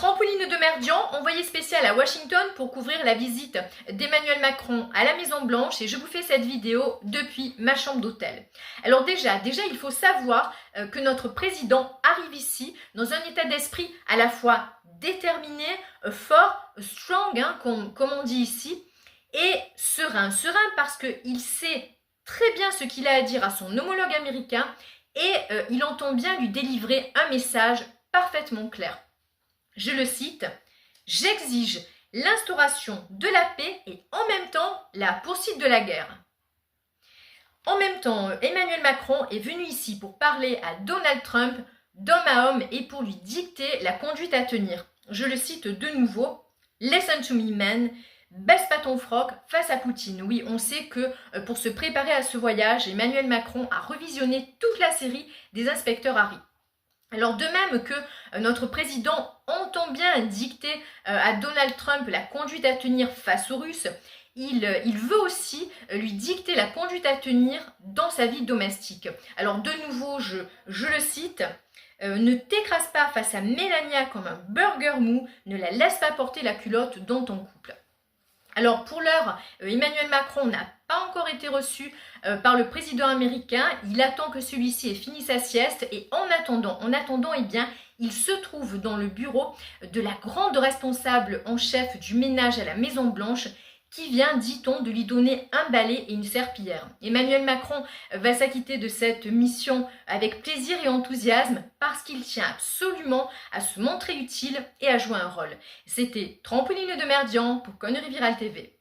Trampoline de Merdian, envoyé spécial à Washington pour couvrir la visite d'Emmanuel Macron à la Maison Blanche, et je vous fais cette vidéo depuis ma chambre d'hôtel. Alors déjà, il faut savoir que notre président arrive ici dans un état d'esprit à la fois déterminé, fort, strong, comme on dit ici, et serein. Serein parce qu'il sait très bien ce qu'il a à dire à son homologue américain et il entend bien lui délivrer un message parfaitement clair. Je le cite, « J'exige l'instauration de la paix et en même temps la poursuite de la guerre. » En même temps, Emmanuel Macron est venu ici pour parler à Donald Trump d'homme à homme et pour lui dicter la conduite à tenir. Je le cite de nouveau, « Listen to me, man. Baisse pas ton froc face à Poutine. » Oui, on sait que pour se préparer à ce voyage, Emmanuel Macron a revisionné toute la série des inspecteurs Harry. Alors de même que notre président entend bien dicter à Donald Trump la conduite à tenir face aux Russes, il veut aussi lui dicter la conduite à tenir dans sa vie domestique. Alors de nouveau, je le cite, « Ne t'écrase pas face à Mélania comme un burger mou, ne la laisse pas porter la culotte dans ton couple. » Alors pour l'heure, Emmanuel Macron n'a pas encore été reçu par le président américain. Il attend que celui-ci ait fini sa sieste et en attendant, eh bien, il se trouve dans le bureau de la grande responsable en chef du ménage à la Maison Blanche qui vient, dit-on, de lui donner un balai et une serpillière. Emmanuel Macron va s'acquitter de cette mission avec plaisir et enthousiasme parce qu'il tient absolument à se montrer utile et à jouer un rôle. C'était Trampoline de Merdian pour Connerie Virale TV.